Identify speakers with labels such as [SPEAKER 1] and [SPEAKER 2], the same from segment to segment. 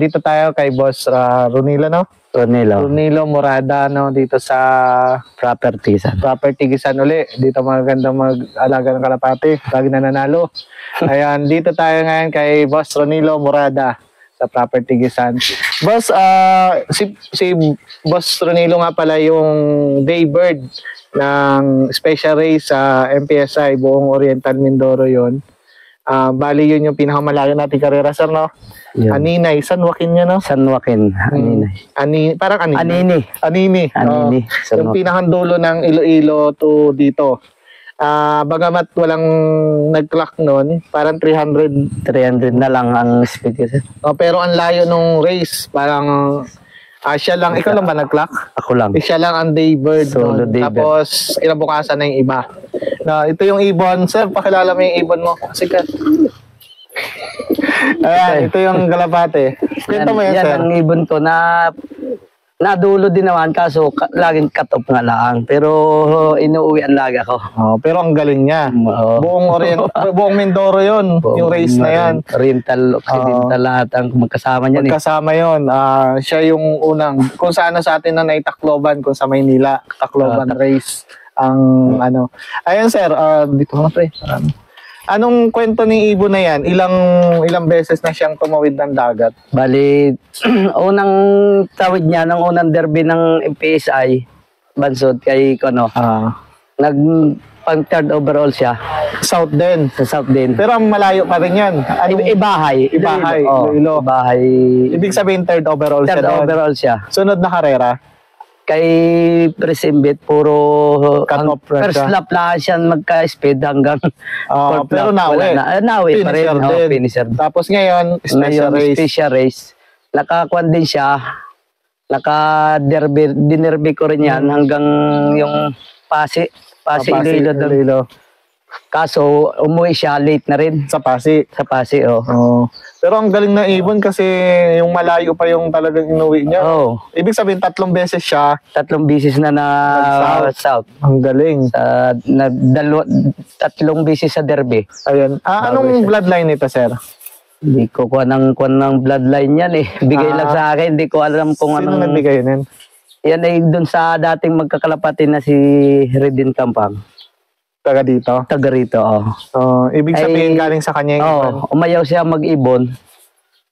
[SPEAKER 1] nandito tayo kay Boss Ronilo, no? Ronilo Morada, no? Dito sa Property Gisan uli. Dito magandang mag-alaga ng kalapati. Lagi nananalo. Ayan, dito tayo ngayon kay Boss Ronilo Morada sa Property Gisan. Boss, si Boss Ronilo nga pala yung daybird ng special race sa MPSI, buong Oriental Mindoro yon. Bali yun yung pinakamalayo nating karera, sir, no? Yeah. Aninay, San Joaquin niya, no?
[SPEAKER 2] San Joaquin, Aninay.
[SPEAKER 1] Parang
[SPEAKER 2] Anini.
[SPEAKER 1] Yung pinakandulo ng Iloilo to dito. Bagamat walang nag-clock nun, parang 300
[SPEAKER 2] na lang ang speed kasi.
[SPEAKER 1] Pero ang layo nung race, parang siya lang, ikaw lang ba nag-clock?
[SPEAKER 2] Ako lang.
[SPEAKER 1] Siya lang ang daybird nun. Tapos kinabukasan na yung iba. Ito yung ibon. Sir, pakilala mo yung ibon mo. Sige. Ayan, ito yung kalapate. Kwento mo yan, sir.
[SPEAKER 2] Yan ang ibon ko na nadulo din naman, kaso laging cut off nga lang. Pero inuwi ang laga ko.
[SPEAKER 1] Pero ang galing niya. Buong Mindoro yun, yung race na yan.
[SPEAKER 2] Oriental, Occidental, lahat ang magkasama niyan.
[SPEAKER 1] Magkasama yun. Siya yung unang, kung saan sa atin na naitakloban, kung sa Maynila, Tacloban race. Ang ano. Ayun, sir, dito nga pre. Anong kwento ni ibon na yan? Ilang beses na siyang tumawid ng dagat?
[SPEAKER 2] Bali, unang tawid niya ng unang derby ng MPSI, Bansod, kay Kono. Pang third overall siya.
[SPEAKER 1] South din?
[SPEAKER 2] Sa South din.
[SPEAKER 1] Pero ang malayo pa rin yan.
[SPEAKER 2] Ibahay. Ibahay.
[SPEAKER 1] Ibig sabihin third overall siya.
[SPEAKER 2] Third overall siya.
[SPEAKER 1] Sunod na karera?
[SPEAKER 2] Kay Presimbit, puro first
[SPEAKER 1] siya.
[SPEAKER 2] lap lang siya magka-speed hanggang
[SPEAKER 1] pero nawi
[SPEAKER 2] pa rin. Finisher.
[SPEAKER 1] Tapos ngayon,
[SPEAKER 2] special race. Nakakuan din siya. Dinerby ko rin yan hanggang yung Pasi Iloilo. Kaso umuwi siya late na rin.
[SPEAKER 1] Sa Pasi?
[SPEAKER 2] Sa Pasi,
[SPEAKER 1] Pero ang galing na ibon kasi yung malayo pa yung talagang inuwi niya. Ibig sabihin 3 beses siya.
[SPEAKER 2] 3 beses na South.
[SPEAKER 1] Ang galing.
[SPEAKER 2] 3 beses sa derby.
[SPEAKER 1] Ayan. Anong bloodline nito, sir?
[SPEAKER 2] Hindi ko kuha ng bloodline yan eh. Bigay lang sa akin. Hindi ko alam kung
[SPEAKER 1] Sino nagbigay yan?
[SPEAKER 2] Yan ay dun sa dating magkakalapati na si Redin Campang.
[SPEAKER 1] Taga dito?
[SPEAKER 2] Taga rito,
[SPEAKER 1] Ibig sabihin galing sa kanya yung ibon?
[SPEAKER 2] Umayaw siya mag-ibon.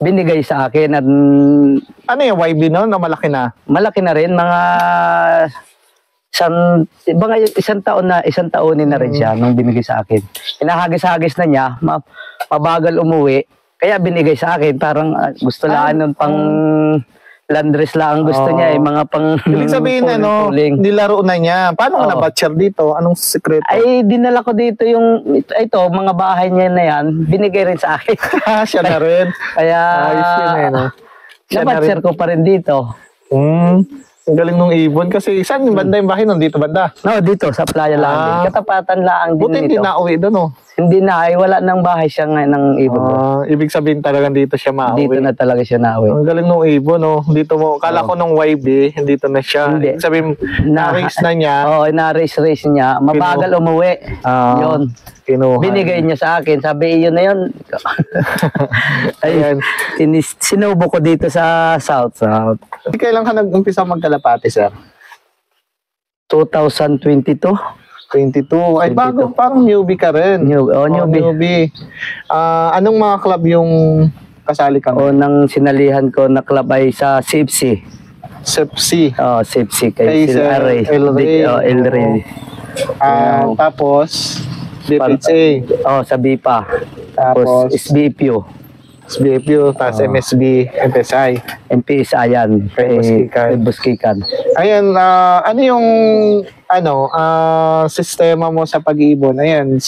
[SPEAKER 2] Binigay sa akin. At,
[SPEAKER 1] ano yung YB noon o malaki na?
[SPEAKER 2] Malaki na rin. Mga isang taonin na rin siya nung binigay sa akin. Hinahagis-hagis na niya. Mabagal umuwi. Kaya binigay sa akin. Parang gusto lang nun pang landress lang ang gusto niya mga pang
[SPEAKER 1] ibig sabihin nilaro na niya. Paano ka na-batcher dito? Anong sekreto?
[SPEAKER 2] Ay dinala ko dito yung ito mga bahay niya na yan, binigay rin sa akin.
[SPEAKER 1] Siya na rin.
[SPEAKER 2] Kaya na-batcher ko pa rin dito.
[SPEAKER 1] Ang galing nung ibon kasi saan yung banda yung bahay nun? Dito banda?
[SPEAKER 2] Dito sa playa lang din. Katapatan lang din.
[SPEAKER 1] Buti hindi na-uwi doon
[SPEAKER 2] Hindi na, wala nang bahay siya ngayon ng ibon.
[SPEAKER 1] Ibig sabihin talagang dito siya mauwi.
[SPEAKER 2] Dito na talaga siya nauwi.
[SPEAKER 1] Ang galing nung ibon, Dito mo, kala ko nung YB, dito na siya.
[SPEAKER 2] Hindi.
[SPEAKER 1] Ibig sabihin, na-race na niya.
[SPEAKER 2] Na-race niya. Mabagal umuwi. Yun. Binigay niya sa akin. Sabi, iyon na yun. Ayun. Sinubo ko dito sa South.
[SPEAKER 1] Kailan ka nag-umpisa magkalapati, sir?
[SPEAKER 2] 2022.
[SPEAKER 1] 22. Ay, bago. Parang newbie ka rin. Newbie. Anong mga club yung kasali ka?
[SPEAKER 2] Unang sinalihan ko na club ay sa CFC.
[SPEAKER 1] CFC?
[SPEAKER 2] CFC. Kay
[SPEAKER 1] El Rey. Tapos, BPHA.
[SPEAKER 2] Sa BIPA. Tapos, SBPU. Tapos MSB, MPSI yan. Kay Buskikan.
[SPEAKER 1] Ayan, ano yung sistema mo sa pag-iibon? Ayan,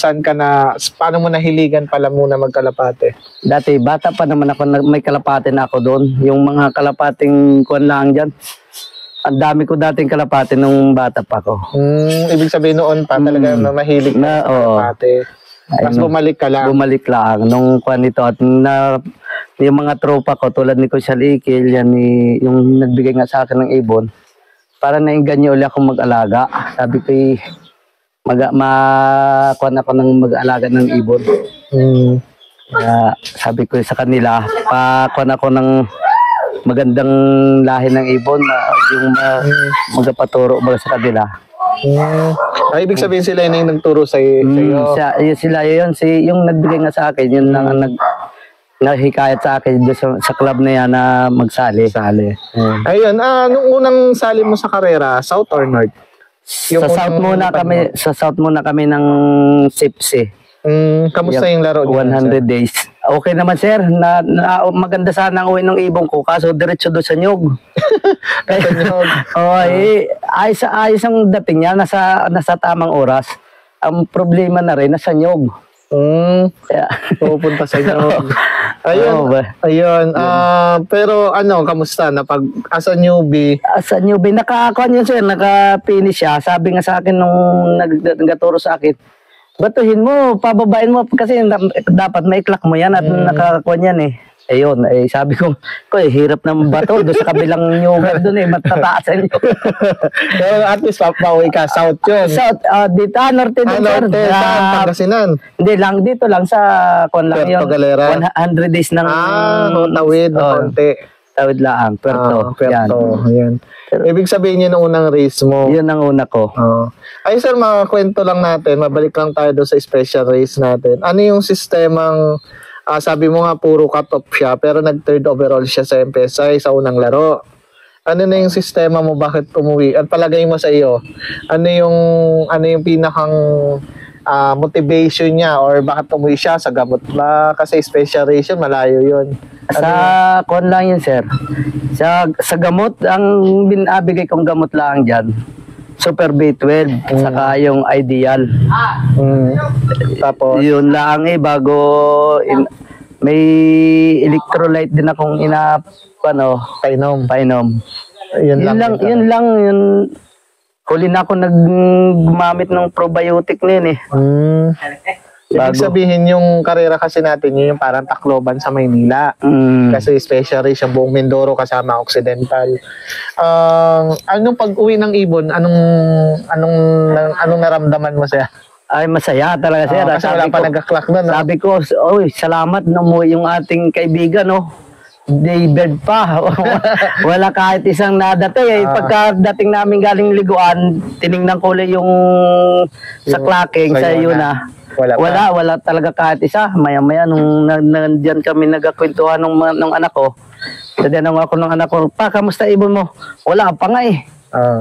[SPEAKER 1] paano mo nahiligan pala muna magkalapate?
[SPEAKER 2] Dati, bata pa naman ako, may kalapate na ako doon. Yung mga kalapating kuwan lang dyan. Ang dami ko dating kalapate nung bata pa ako.
[SPEAKER 1] Ibig sabihin noon pa talaga na mahilig na kalapate. Tapos bumalik ka lang? Bumalik
[SPEAKER 2] lang. Nung kuwan nito at yung mga tropa ko tulad ni Kuya Ikil, yung nagbigay nga sa akin ng ibon, para nainganyo ulit akong mag-alaga. Sabi ko, kuwan ako ng mag-alaga ng ibon. Kaya sabi ko sa kanila, kuwan ako ng magandang lahi ng ibon na yung magpaturo ba sa kanila.
[SPEAKER 1] Ay, ibig sabihin sila yun yung nagturo sa iyo.
[SPEAKER 2] Sila yun, yung nagbigay nga sa akin, yun lang ang naghikayat sa akin sa club na yan na magsali.
[SPEAKER 1] Ayun, nung unang sali mo sa karera, South or North?
[SPEAKER 2] Sa South muna kami ng Sipsi.
[SPEAKER 1] Kamusta yung laro niyo?
[SPEAKER 2] 100 days. Okay naman sir, maganda sana ang uwi ng ibon ko, kaso diretso doon sa nyug. Ayos ang dating niya, nasa tamang oras. Ang problema na rin, nasa nyug.
[SPEAKER 1] Pupunta sa nyug. Ayun. Pero kamusta? As a newbie?
[SPEAKER 2] As a newbie, nakakuan yun sir, naka-finish siya. Sabi nga sa akin nung nagturo sa akin, batuhin mo, pababain mo kasi dapat maiklak mo yan at nakakuan yan eh. Ayun, sabi ko, hirap ng bato doon sa kabilang nyugat doon matataas ang nyug.
[SPEAKER 1] Pero at least pauwi ka, South yun.
[SPEAKER 2] South, dito, Norte din sir.
[SPEAKER 1] Pangasinan.
[SPEAKER 2] Hindi lang, dito lang sa kuan lang yun. 100 days ng...
[SPEAKER 1] tawid na konti.
[SPEAKER 2] Tawid lang, Puerto.
[SPEAKER 1] Yan. Ibig sabihin yun ang unang race mo.
[SPEAKER 2] Yun ang una ko.
[SPEAKER 1] Ay sir, makakwento lang natin, mabalik lang tayo doon sa special race natin. Ano yung sistemang, sabi mo nga puro cut-off siya, pero nag-third overall siya sa MPSI sa unang laro. Ano na yung sistema mo, bakit umuwi? At palagay mo sa iyo, ano yung pinakang motivation niya or bakit umuwi siya sa gamot ba? Kasi special race yun, malayo yun.
[SPEAKER 2] Sa kon lang yun sir. Sa gamot, ang binabigay kong gamot lang dyan, Super B12, saka yung Ideal.
[SPEAKER 1] Tapos?
[SPEAKER 2] Yun lang bago may electrolyte din akong painom. Yun lang. Huli na ako gumamit ng probiotic na yun eh.
[SPEAKER 1] Ibig sabihin yung karera kasi natin, yun yung parang Tacloban sa Maynila. Kasi special race yung buong Mindoro kasama Occidental. Anong pag-uwi ng ibon, anong naramdaman mo siya?
[SPEAKER 2] Ay, masaya talaga sir.
[SPEAKER 1] Kasi wala pa nag-clock doon.
[SPEAKER 2] Sabi ko, salamat na mo yung ating kaibigan, Daybird pa. Wala kahit isang nadatay. Pagkadating namin galing liguan, tiningnan ko ulit yung sa clocking sa iyo na. Wala talaga kahit isa. Maya-maya nung nandiyan kami nagkakwentuhan nung anak ko. Tinanong ako ng anak ko, "Pa, kamusta ibon mo?" "Wala pa nga eh."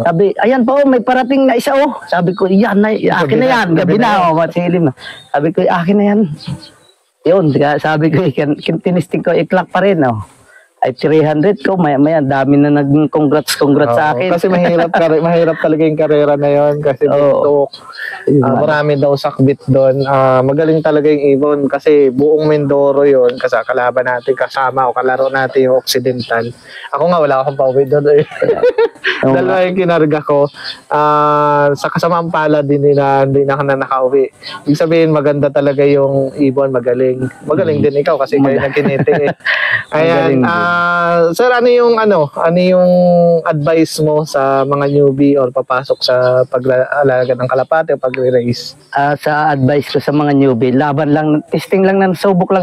[SPEAKER 2] Sabi, "Ayan pa may parating na isa Sabi ko, "Yan na, akin na yan." Gabi na masilim na. Sabi ko, "Akin na yan." Yun, sabi ko, tinisting ko, i-clock pa rin ay 300 ko, maya-maya dami na nag-congrats sa akin.
[SPEAKER 1] Kasi mahirap talaga yung karera na yon kasi marami daw sakbit doon. Magaling talaga yung ibon kasi buong Mindoro yon kasi kalaban natin kasama o kalaro natin yung Occidental. Ako nga wala akong pauwi doon. Dalawa yung kinarga ko. Sa kasamang pala hindi na ako na nakauwi. Ibig sabihin maganda talaga yung ibon, magaling. Magaling din ikaw kasi kayo nagkiniti Ayan. Sir, ano yung advice mo sa mga newbie or papasok sa pag-alaga ng kalapate o pag-race?
[SPEAKER 2] Sa advice ko sa mga newbie, laban lang, testing lang ng subok.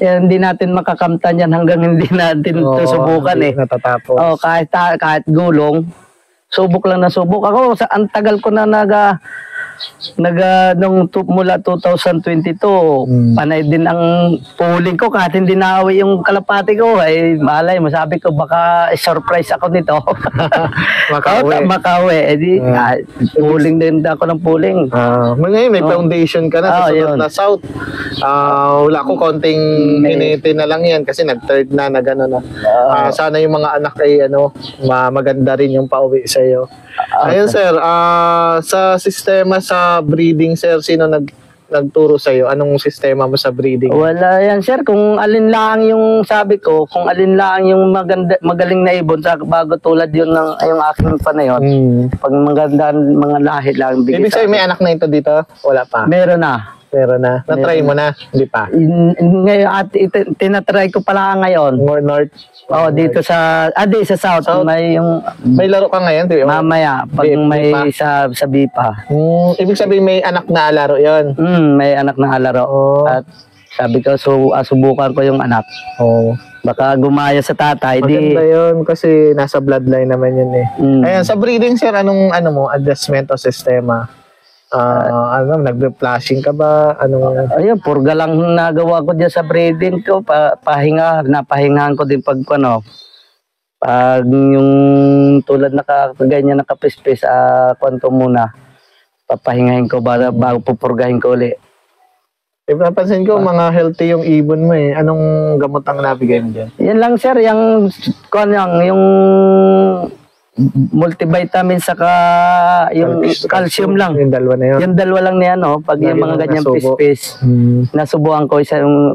[SPEAKER 2] Hindi natin makakamtan yan hanggang hindi natin susubukan
[SPEAKER 1] natatapos.
[SPEAKER 2] Kahit gulong, subok lang na subok. Ako, ang tagal ko na mula 2022, panay din ang pooling ko kahit hindi nahawi yung kalapati ko. Malay, masabi ko baka surprise ako nito. Makauwi. Pooling din ako ng pooling.
[SPEAKER 1] Ngayon may foundation ka na sa sunod na South. Wala ko konting hiniti na lang yan kasi nag-third na gano'n na. Sana yung mga anak ay maganda rin yung pauwi sa iyo. Ayun sir, sa sistema sa breeding sir, sino nagturo sa iyo? Anong sistema mo sa breeding?
[SPEAKER 2] Wala yan sir, kung alin lang yung sabi ko, kung alin lang yung magaling na ibon sa bago tulad yun ng yung aking panayon. Pag maganda mga lahi lang.
[SPEAKER 1] Ibig sabihin may anak na ito dito? Wala pa?
[SPEAKER 2] Meron na.
[SPEAKER 1] Na-try mo na? Hindi pa?
[SPEAKER 2] Ngayon, tinatry ko pala ngayon.
[SPEAKER 1] More north?
[SPEAKER 2] Dito sa South.
[SPEAKER 1] May laro ka ngayon?
[SPEAKER 2] Mamaya, pag may sa BIPA.
[SPEAKER 1] Ibig sabihin may anak na alaro yon?
[SPEAKER 2] May anak na alaro. At sabi ko, subukan ko yung anak. Baka gumaya sa tatay.
[SPEAKER 1] Maganda yun kasi nasa bloodline naman yun eh.
[SPEAKER 2] Mm.
[SPEAKER 1] Ayan, sa breeding sir, anong adjustment o sistema? Nagbe-flashing ka ba?
[SPEAKER 2] Ayun, purga lang nagawa ko dyan sa breeding ko. Napahingahan ko din pag pag yung tulad ganyan nakapispis, kwanto muna. Papahingahin ko bago pupurgahin ko ulit.
[SPEAKER 1] Napansin ko, mga healthy yung ibon mo eh. Anong gamot ang nabigay mo dyan?
[SPEAKER 2] Yan lang sir, yung multivitamin saka yung calcium lang.
[SPEAKER 1] Yung dalawa na yun.
[SPEAKER 2] Yung dalawa lang niya, no? Pag yung mga ganyang pispis, nasubukan ko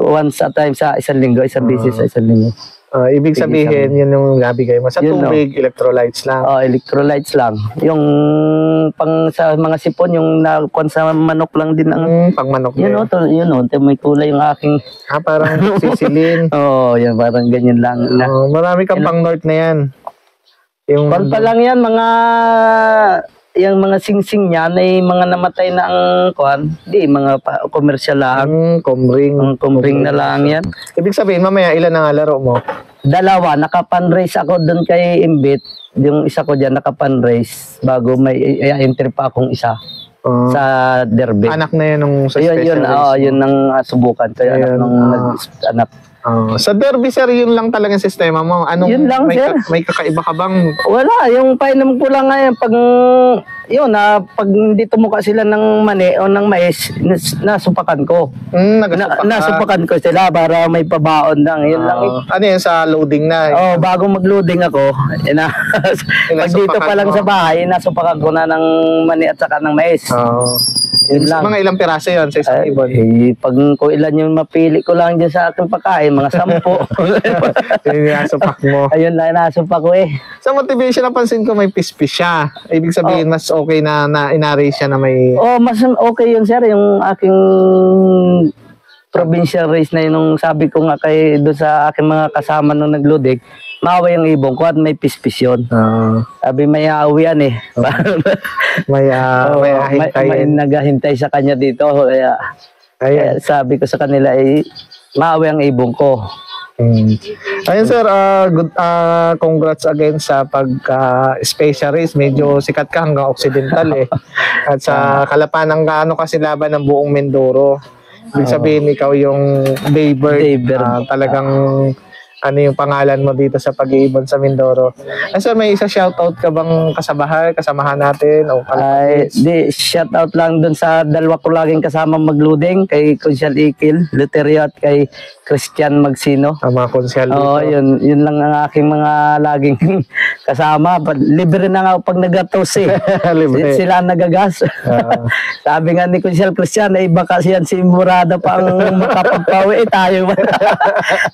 [SPEAKER 2] once a time sa isang linggo, isang beses sa isang linggo.
[SPEAKER 1] Ibig sabihin, yun yung nabigay mo. Sa tubig, electrolytes lang.
[SPEAKER 2] Electrolytes lang. Yung sa mga sipon, yung nakuan sa manok lang din ang
[SPEAKER 1] pang manok
[SPEAKER 2] yun, may kulay yung aking
[SPEAKER 1] parang sisilin.
[SPEAKER 2] yan, parang ganyan lang.
[SPEAKER 1] Marami kang pang north na yan. Yung
[SPEAKER 2] pa lang yan, yung mga singsing niya ay mga namatay na ang mga komersyal lang. Kumring na lang yan.
[SPEAKER 1] Ibig sabihin, mamaya ilan ang laro mo?
[SPEAKER 2] 2, nakapanrace ako doon kay Imbit. Yung isa ko dyan nakapanrace bago may entry pa akong isa sa derby.
[SPEAKER 1] Anak na yun nung sa special race.
[SPEAKER 2] Yun ang subukan. Kaya anak nung nag-anak.
[SPEAKER 1] Sa derby sir, yun lang talagang sistema mo.
[SPEAKER 2] Yun lang,
[SPEAKER 1] may kakaiba ka bang?
[SPEAKER 2] Wala, yung painom ko lang ngayon pag pag hindi tumuka sila ng mani o ng mais, nasupakan ko. Nasupakan ko sila para may pabaon lang. Yun lang.
[SPEAKER 1] Ano yan, sa loading na?
[SPEAKER 2] Bago mag-loading ako, pag dito pa lang sa bahay, nasupakan ko na ng mani at saka ng mais. Yun lang.
[SPEAKER 1] Mga ilang piraso yun sa isang ibon?
[SPEAKER 2] Pag kung ilan yung mapili ko lang dyan sa aking pagkain, mga 10.
[SPEAKER 1] Yun yung nasupak mo.
[SPEAKER 2] Ayun lang, nasupak ko eh.
[SPEAKER 1] Sa motivation, napansin ko may pispis siya. Ibig sabihin, mas okay na inari siya na may...
[SPEAKER 2] Mas okay yun sir, yung aking provincial race na yun, nung sabi ko nga doon sa aking mga kasama nung nagludig, maaway ang ibong ko at may pispis yun. Sabi may aawi yan eh.
[SPEAKER 1] may
[SPEAKER 2] naghahintay sa kanya dito. Kaya sabi ko sa kanila maaway ang ibong ko.
[SPEAKER 1] Ayun sir, congrats again sa special race. Medyo sikat ka hanggang Occidental eh. At sa Kalapanang kasi laban ng buong Mindoro. Ibig sabihin ikaw yung Daybird. Talagang yung pangalan mo dito sa pag-iibon sa Mindoro. Sir, may isa shoutout ka bang kasamahan natin? Shoutout lang dun sa dalawa ko laging kasama magluding, kay Consial Ikil, Luterio at kay Christian Magsino. Mga konsyal dito. Yun lang ang aking mga laging kasama. Libre na nga pag nagatos eh. Sila ang nagagas. Sabi nga ni Consial Christian, baka siyan si Murada pa ang makapagpawi. Tayo ba?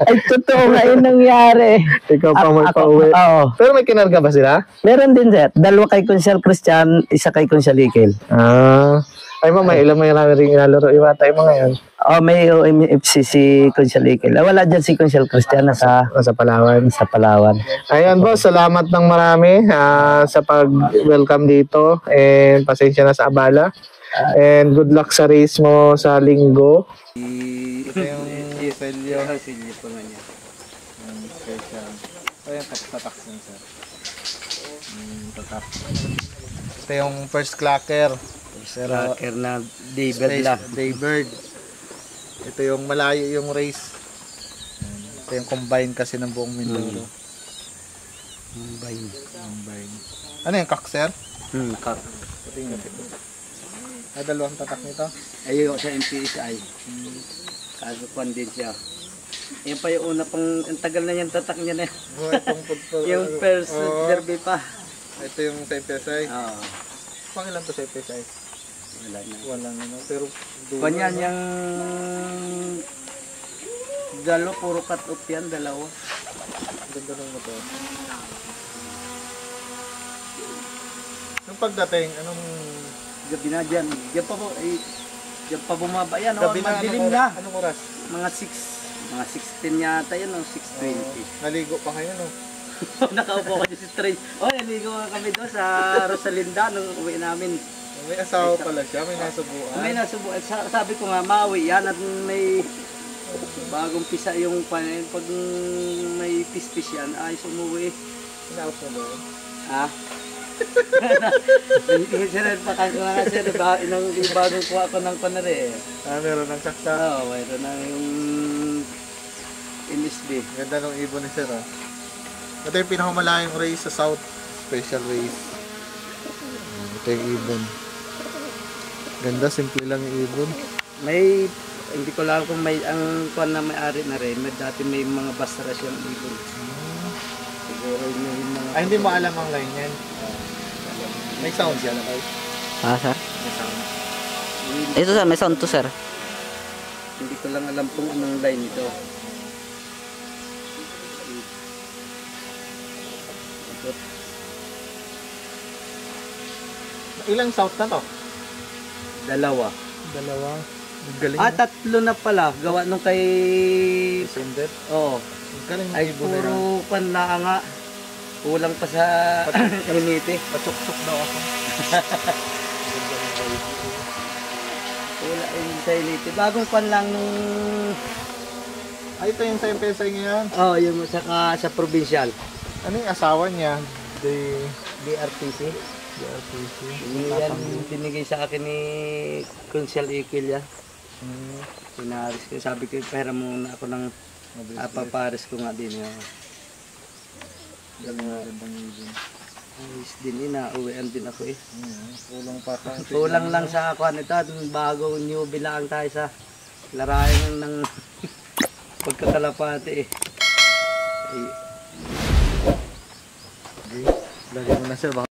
[SPEAKER 1] Ay, totoo nga yun nangyari. Ikaw pa magpauwi. Pero may kinarga ba sila?
[SPEAKER 2] Meron din sir. 2 kay Consial Christian, isa kay Consial Ikil.
[SPEAKER 1] Ay may ilang may ring inalaro iwatay mo ngayon.
[SPEAKER 2] May OMFC si Consial Ikil. Wala dyan si Consial Christian sa
[SPEAKER 1] Palawan.
[SPEAKER 2] Sa Palawan.
[SPEAKER 1] Ayan boss, salamat ng marami sa pag-welcome dito. And pasensya na sa abala. And good luck sa race mo sa linggo. Ito yung selyo. Selyo po nga niya. Special. Yung tatak niya sir. Tatak. Ito yung first clacker.
[SPEAKER 2] Rocker na Daybird lang.
[SPEAKER 1] Daybird. Ito yung malayo yung race. Ito yung combine kasi ng buong Mindoro. Combine. Ano yung cock, sir?
[SPEAKER 2] Cock.
[SPEAKER 1] Dalawang tatak nito?
[SPEAKER 2] Ayun sa MPSI. Kasukuan din siya. Yan pa yung una ang tagal na yung tatak niya na. Yung first derby pa.
[SPEAKER 1] Ito yung sa MPSI? Pangilan to sa MPSI? Wala na. Pero
[SPEAKER 2] kanyan yung puro cut off yan, 2.
[SPEAKER 1] Ganda ng motor. Nung pagdating, anong
[SPEAKER 2] gabi na dyan? Diyan pa bumaba yan. Madilim na.
[SPEAKER 1] Anong oras?
[SPEAKER 2] Mga 6:10 yata yun, 6:20.
[SPEAKER 1] Naligo pa kayo, no?
[SPEAKER 2] Nakaupo kayo sa train. Naligo kami doon sa Rosalinda nung uwi namin.
[SPEAKER 1] May asawa pala siya, may nasubuan.
[SPEAKER 2] May nasubuan. Sabi ko nga, mawi yan at may Bagong pisa yung panin. Pag may pispis yan, ayos umuwi.
[SPEAKER 1] Inaos na doon.
[SPEAKER 2] Ha? Sir, patang ko na nga sir. Bagong kuha ko ng panari eh.
[SPEAKER 1] Meron ng saksa.
[SPEAKER 2] Oo, mayroon na yung MSB.
[SPEAKER 1] Ganda ng ibon ni Sir. Ito yung pinakamalayong race sa South. Special race. Ito yung ibon. Ganda, simple lang yung ibon.
[SPEAKER 2] May, hindi ko lang kung may, ang kuha na may-ari na rin. Dati may mga bastras yung ibon. Siguro may mga...
[SPEAKER 1] Ay, hindi mo alam ang line yan. May sound yan, okay?
[SPEAKER 3] Sir?
[SPEAKER 1] May sound.
[SPEAKER 3] Ito sir, may sound to sir.
[SPEAKER 2] Hindi ko lang alam kung anong line ito.
[SPEAKER 1] Ilang sound na to?
[SPEAKER 2] Dalawa.
[SPEAKER 1] Dalawa. Galing.
[SPEAKER 2] Tatlo na pala. Gawa nung kay...
[SPEAKER 1] Sender.
[SPEAKER 2] Oo.
[SPEAKER 1] Galing ng
[SPEAKER 2] Ay,
[SPEAKER 1] ibon na yan.
[SPEAKER 2] puro panlanga. Kulang pa sa initi.
[SPEAKER 1] Patsok-tsok daw ako.
[SPEAKER 2] Wala yung sa initi. Bagong pan lang nung...
[SPEAKER 1] Ay, ito yung sa MPSA ngayon.
[SPEAKER 2] Yung sa provincial.
[SPEAKER 1] Ano yung asawa niya?
[SPEAKER 2] DRTC.
[SPEAKER 1] DRPC.
[SPEAKER 2] Yan binigay sa akin ni Consial Ikil yan. Pinaris ko. Sabi ko, pera muna ako ng paparis ko nga din.
[SPEAKER 1] Gandang ibon.
[SPEAKER 2] Ayos din, inauwian din ako eh.
[SPEAKER 1] Kulang pa sa...
[SPEAKER 2] Kulang lang sa kuhan ito. Bago newbie lang tayo sa larayan ng pagkakalapati eh.
[SPEAKER 1] Lagyan mo na sir.